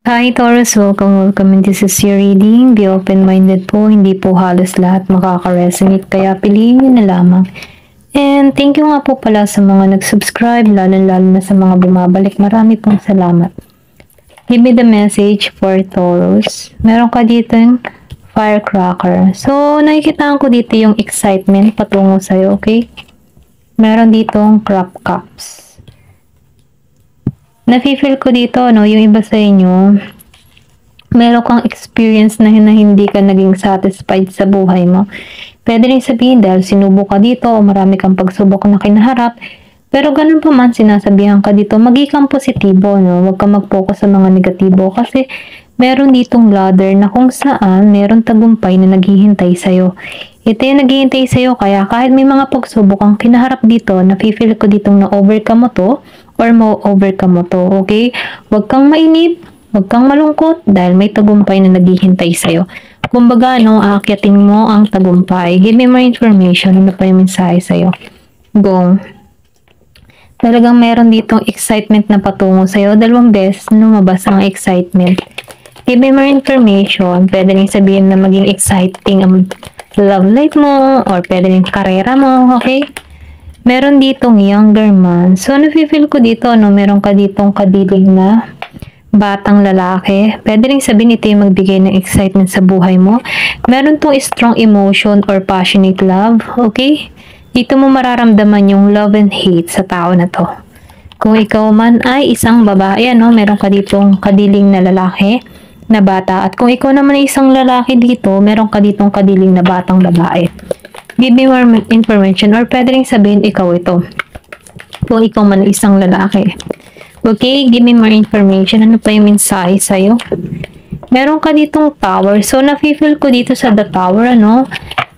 Hi Taurus, welcome in this is your reading. Be open-minded po, hindi po halos lahat makaka-resonate kaya piliin nyo na lamang. And thank you nga po pala sa mga nag-subscribe, lalo na sa mga bumabalik. Marami pong salamat. Give me the message for Taurus. Meron ka dito yung firecracker. So, nakikita ko dito yung excitement patungo sa'yo, okay? Meron ditong crop cups. Nafe-feel ko dito, no, yung iba sa inyo, meron kang experience na hindi ka naging satisfied sa buhay mo. Pwede rin sabihin dahil sinubo ka dito o marami kang pagsubok na kinaharap. Pero ganun pa man, sinasabihan ka dito, maging kang positibo, no? Huwag kang mag-focus sa mga negatibo kasi meron ditong ladder na kung saan meron tagumpay na naghihintay sa'yo. Ito yung naghihintay sa'yo kaya kahit may mga pagsubok kang kinaharap dito, nafe-feel ko ditong na-overcome mo to or ma-overcome mo to, okay? Huwag kang mainip, huwag kang malungkot dahil may tagumpay na naghihintay sa'yo. Kumbaga, no, aakyatin mo ang tagumpay. Give me more information. Ano pa yung mensahe sa'yo? Go. Talagang meron ditong excitement na patungo sa'yo. 2 beses lumabas ang excitement. Give me more information. Pwede rin sabihin na maging exciting ang love life mo or pwede rin karera mo, okay? Meron ditong younger man. So, nafe-feel ko dito, no, meron ka ditong kadilig na batang lalaki. Pwede rin sabihin ito yung magbigay ng excitement sa buhay mo. Meron tong strong emotion or passionate love, okay? Dito mo mararamdaman yung love and hate sa tao na to. Kung ikaw man ay isang babae, no, meron ka ditong kadiling na lalaki na bata. At kung ikaw naman ay isang lalaki dito, meron ka ditong kadiling na batang babae. Give me more information or pwede rin sabihin ikaw ito. Kung ikaw man ay isang lalaki. Okay, give me more information. Ano pa yung mensahe sa'yo? Meron ka ditong tower. So, nafe-feel ko dito sa the tower, ano?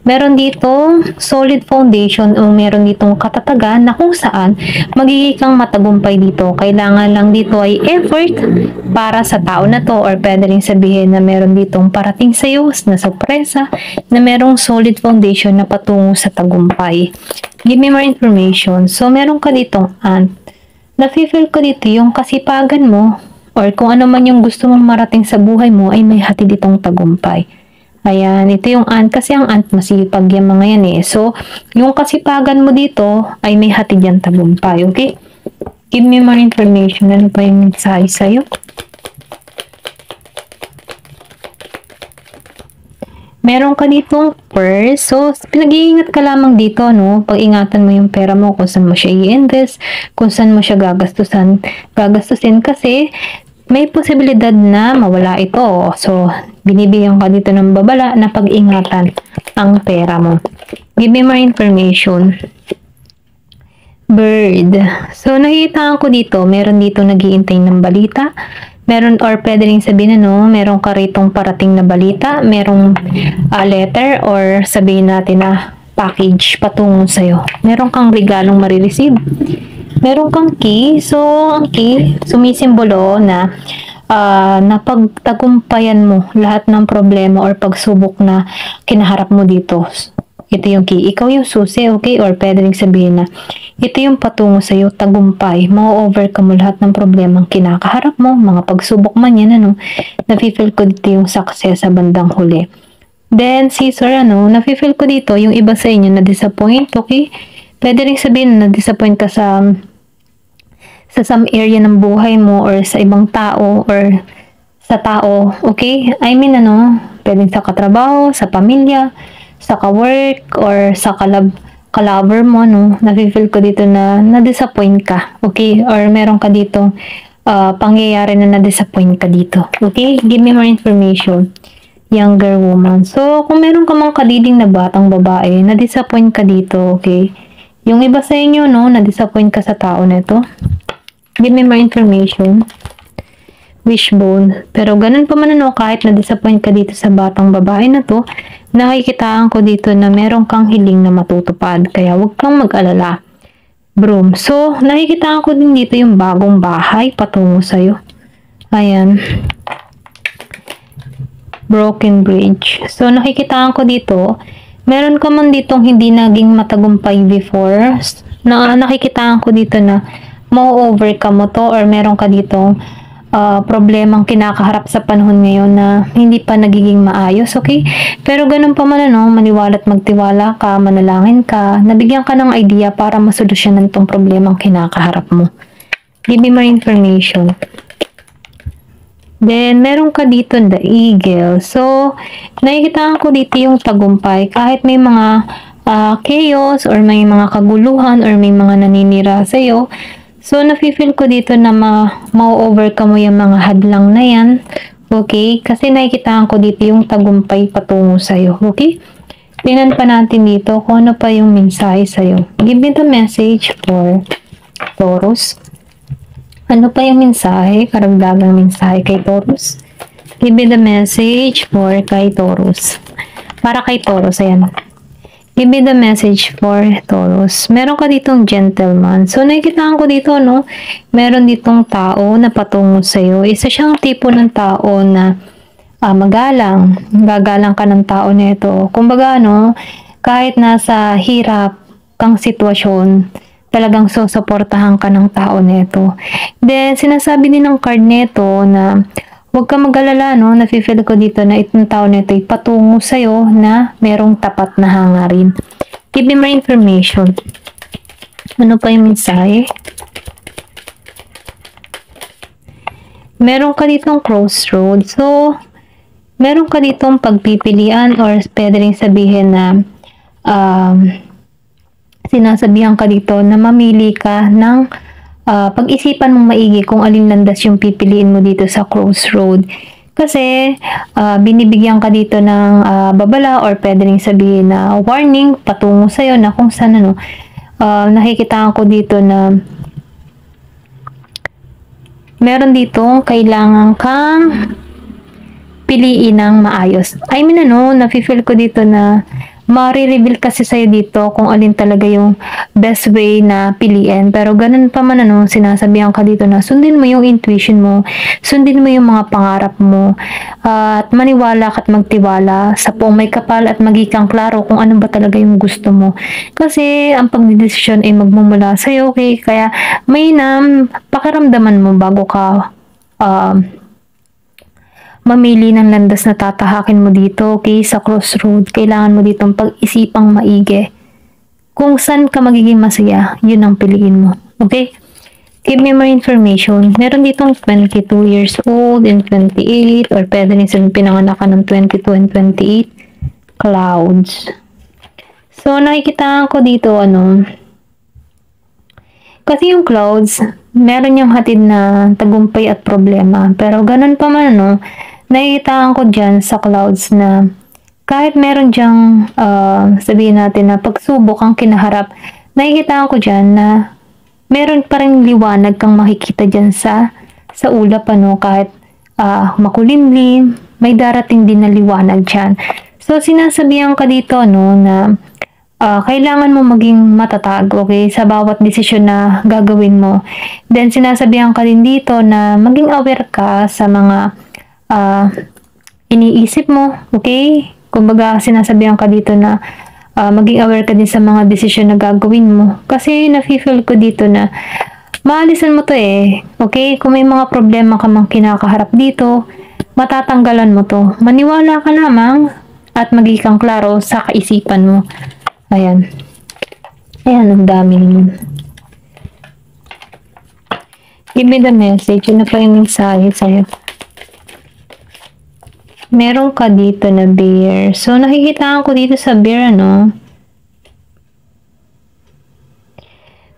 Meron dito solid foundation o meron ditong katatagan na kung saan magiging kang matagumpay dito. Kailangan lang dito ay effort para sa tao na to or pwede rin sabihin na meron ditong parating sa'yo na sorpresa na merong solid foundation na patungo sa tagumpay. Give me more information. So, meron ka ditong ant. Nafe-feel ko dito yung kasipagan mo or kung ano man yung gusto mong marating sa buhay mo ay may hatid itong tagumpay. Ayan, ito yung ant kasi ang ant masipag yung mga yan eh. So, yung kasipagan mo dito ay may hatid yan tagumpay, okay? Give me more information. Ano pa yung mensahe sa'yo? Meron ka ditong purse. So, pinag-iingat ka lamang dito, no? Pag-ingatan mo yung pera mo kung saan mo siya i-invest, kung saan mo siya gagastusin kasi may posibilidad na mawala ito. So, binibigyan ka dito ng babala na pag-ingatan ang pera mo. Give me more information. Bird. So, nakikita ko dito, meron dito nag-iintay ng balita. Meron or pwede rin sabihin ano, meron ka ritong parating na balita, merong letter or sabihin natin na package patungo sa'yo. Meron kang regalong marireceive. Meron kang key. So, ang key, sumisimbolo na napagtagumpayan mo lahat ng problema or pagsubok na kinaharap mo dito. Ito yung key. Ikaw yung susi, okay? Or pwede rin sabihin na ito yung patungo sa iyo, tagumpay. Ma-overcome mo lahat ng problemang kinakaharap mo, mga pagsubok man yan, ano? Nafe-feel ko dito yung success sa bandang huli. Then, Caesar, ano? Nafe-feel ko dito yung iba sa inyo na disappoint, okay? Pwede rin sabihin na disappoint ka sa some area ng buhay mo or sa ibang tao or sa tao, okay? I mean, ano? Pwede sa katrabaho, sa pamilya, sa ka-work or sa ka-lover mo, no? Nafe-feel ko dito na na-disappoint ka, okay? Or meron ka dito pangyayari na na-disappoint ka dito, okay? Give me more information. Younger woman. So, kung meron ka mga kadiling na batang babae, na-disappoint ka dito, okay? Yung iba sa inyo, no? Na-disappoint ka sa tao na ito. Give me more information. Wishbone. Pero ganun pa man ano, kahit na-disappoint ka dito sa batang babae na to, nakikitaan ko dito na meron kang hiling na matutupad. Kaya huwag kang mag-alala. Broom. So, nakikitaan ko din dito yung bagong bahay patungo sa'yo. Ayan. Broken bridge. So, nakikitaan ko dito, meron ka man ditong hindi naging matagumpay before. Nakikitaan ko dito na ma-overcome mo to or meron ka ditong problemang kinakaharap sa panahon ngayon na hindi pa nagiging maayos, okay? Pero ganun pa man, ano, maniwala at magtiwala ka, manalangin ka, nabigyan ka ng idea para masolusyonan tong problemang kinakaharap mo. Give me more information. Then, meron ka dito the eagle. So, nakikita ko dito yung tagumpay. Kahit may mga chaos or may mga kaguluhan or may mga naninira sa'yo, so, nafe-feel ko dito na ma-overcome mo yung mga hadlang na yan. Okay? Kasi nakikita ko dito yung tagumpay patungo sa'yo. Okay? Tingnan pa natin dito kung ano pa yung mensahe sa'yo. Give me the message for Taurus. Ano pa yung mensahe? Karagdagang mensahe kay Taurus. Give me the message for kay Taurus. Para kay Taurus, ayan. Give me the message for Taurus. Meron ka ditong gentleman. So, nakikita ko dito, no? Meron ditong tao na patungo sa'yo. Isa siyang tipo ng tao na magalang. Gagalang ka ng tao na ito. Kumbaga, no? Kahit nasa hirap kang sitwasyon, talagang susuportahan ka ng tao na ito. Then, sinasabi din ng card nito na huwag ka mag-alala, no? Nafe-feel ko dito na itong tao na ito ay patungo sa'yo na merong tapat na hangarin. Give me more information. Ano pa yung mensahe? Meron ka ditong crossroad. So, meron ka ditong pagpipilian or pwede rin sabihin na sinasabihan ka dito na mamili ka ng pag-isipan mong maigi kung alin landas yung pipiliin mo dito sa crossroad. Kasi, binibigyan ka dito ng babala or pwede rin sabihin na warning patungo sa'yo na kung saan, ano, nakikita ko dito na meron dito kailangan kang piliin ng maayos. I mean, ano, nafe-feel ko dito na mare-reveal kasi sa'yo dito kung alin talaga yung best way na piliin. Pero ganun pa man, ano, sinasabihan ka dito na sundin mo yung intuition mo, sundin mo yung mga pangarap mo, at maniwala ka at magtiwala sa buong may kapal at magikang klaro kung ano ba talaga yung gusto mo. Kasi ang pagdidesisyon ay magmumula sa'yo, okay? Kaya may pakiramdaman mo bago ka mamili ng landas na tatahakin mo dito, okay, sa crossroad. Kailangan mo ditong pag-isipang maigi. Kung saan ka magiging masaya, yun ang piliin mo. Okay? Give me more information. Meron ditong 22 years old and 28 or pwede rin silang pinanganak ka ng 22 and 28. Clouds. So, nakikita ko dito, ano, kasi yung clouds, meron yung hatid na tagumpay at problema. Pero ganun pa man, ano, nakikita ko dyan sa clouds na kahit meron dyang sabihin natin na pagsubok ang kinaharap, nakikita ko dyan na meron pa rin liwanag kang makikita dyan sa ulap, ano, kahit makulimlim, may darating din na liwanag dyan. So, sinasabihan ka dito, ano, na kailangan mo maging matatag, okay, sa bawat desisyon na gagawin mo. Then, sinasabihan ka din dito na maging aware ka sa mga iniisip mo, okay? Kumbaga, sinasabihan ka dito na maging aware ka din sa mga desisyon na gagawin mo. Kasi, nafe-feel ko dito na maalisan mo to okay? Kung may mga problema ka mang kinakaharap dito, matatanggalan mo to. Maniwala ka lamang at maging klaro sa kaisipan mo. Ayan. Ayan, ang dami naman. Give me the message. Ano pa yung mensahe sa'yo? Meron ka dito na bear. So, nakikita ko dito sa bear, ano,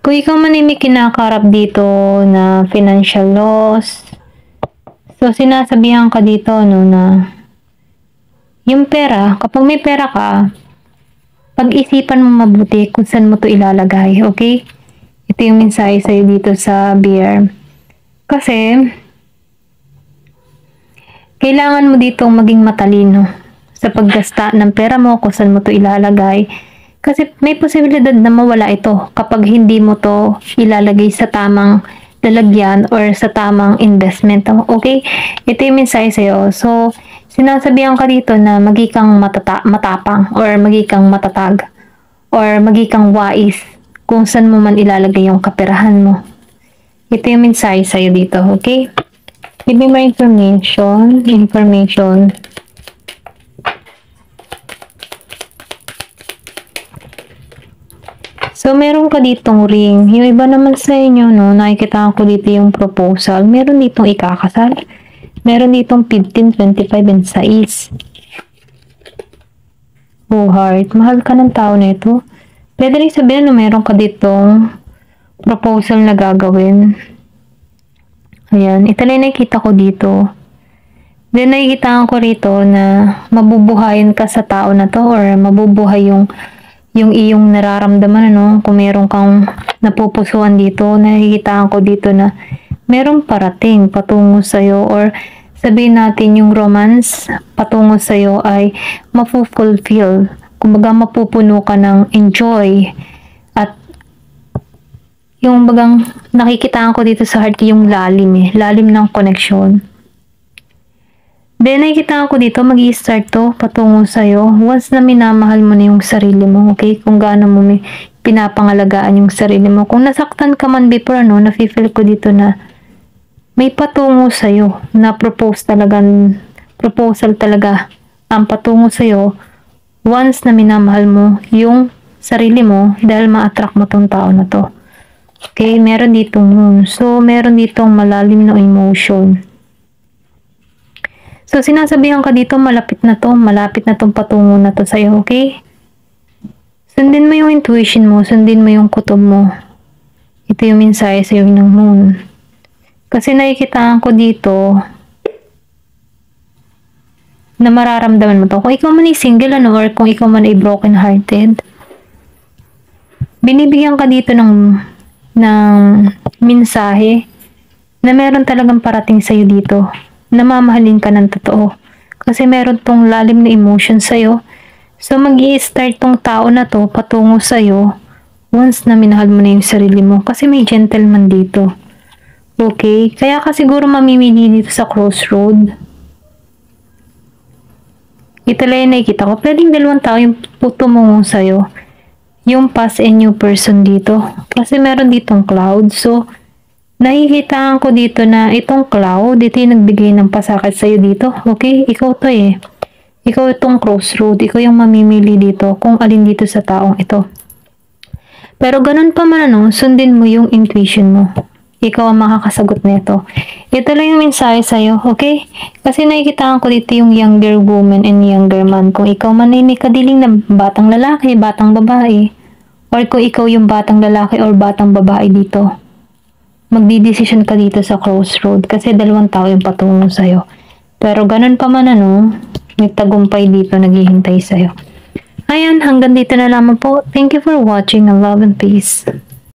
kung ikaw man ay may kinakarap dito na financial loss, so, sinasabihan ka dito, ano, na yung pera, kapag may pera ka, pag-isipan mo mabuti kung saan mo to ilalagay, okay? Ito yung mensahe sa'yo dito sa bear. Kasi, kailangan mo ditong maging matalino sa paggasta ng pera mo, kung saan mo to ilalagay. Kasi may posibilidad na mawala ito kapag hindi mo to ilalagay sa tamang lalagyan or sa tamang investment. Okay? Ito yung mensahe sa'yo. So, sinasabihan ka dito na magikang matapang or magikang matatag or magikang wais kung saan mo man ilalagay yung kaperahan mo. Ito yung mensahe sa'yo dito. Okay? Give me more information. So, meron ka ditong ring. Yung iba naman sa inyo, no, nakikita ko dito yung proposal. Meron ditong ikakasal. Meron ditong 15, 25, and 6. Oh, heart. Mahal ka ng tao na ito. Pwede rin sabihin na meron ka ditong proposal na gagawin. Ayan. Ito lang nakikita ko dito. Then, nakikita ko rito na mabubuhayin ka sa tao na to or mabubuhay yung iyong nararamdaman, ano? Kung meron kang napupusuan dito, nakikita ko dito na merong parating patungo sa'yo or sabihin natin yung romance patungo sa'yo ay mapufulfill. Kumbaga mapupuno ka ng enjoy at yung bagang nakikita ko dito sa heart yung lalim ng connection. Then nakikita ko dito mag-i-start to patungo sa'yo once na minamahal mo na yung sarili mo, okay? Kung gaano mo pinapangalagaan yung sarili mo. Kung nasaktan ka man before, ano, nafe-feel ko dito na may patungo sa'yo na proposal talaga ang patungo sa'yo once na minamahal mo yung sarili mo dahil ma-attract mo tong tao na to. Okay, meron ditong moon. So, meron ditong malalim na emotion. So, sinasabihan ka dito, malapit na tong patungo na to sa'yo, okay? Sundin mo yung intuition mo, sundin mo yung kutob mo. Ito yung mensahe sa'yo ng moon. Kasi nakikitaan ko dito na mararamdaman mo to. Kung ikaw man ay single, ano, or kung ikaw man ay broken hearted, binibigyan ka dito ng mensahe na meron talagang parating sa'yo dito. Namamahalin ka ng totoo. Kasi meron tong lalim na emotion sa'yo. So, mag-i-start tong tao na to patungo sa'yo once na minahal mo na yung sarili mo. Kasi may gentleman dito. Okay? Kaya ka siguro mamimili dito sa crossroad. Ito lang yung nakikita ko. Pwedeng dalawang tao yung tumungo sa'yo. Yung past and new person dito. Kasi meron ditong cloud. So, nakikita ko dito na itong cloud, ito yung nagbigay ng pasakit sa'yo dito. Okay? Ikaw to eh. Ikaw itong crossroad. Ikaw yung mamimili dito kung alin dito sa taong ito. Pero ganun pa man, ano, sundin mo yung intuition mo. Ikaw ang makakasagot nito. Ito lang yung mensahe sa'yo, okay? Kasi nakikita ko dito yung younger woman and younger man. Kung ikaw man ay may kadiling na batang lalaki, batang babae, or kung ikaw yung batang lalaki or batang babae dito, magdidesisyon ka dito sa crossroad kasi dalawang tao yung patungo sa'yo. Pero ganun pa man, ano, may tagumpay dito naghihintay sa'yo. Ayan, hanggang dito na lamang po. Thank you for watching. Love and peace.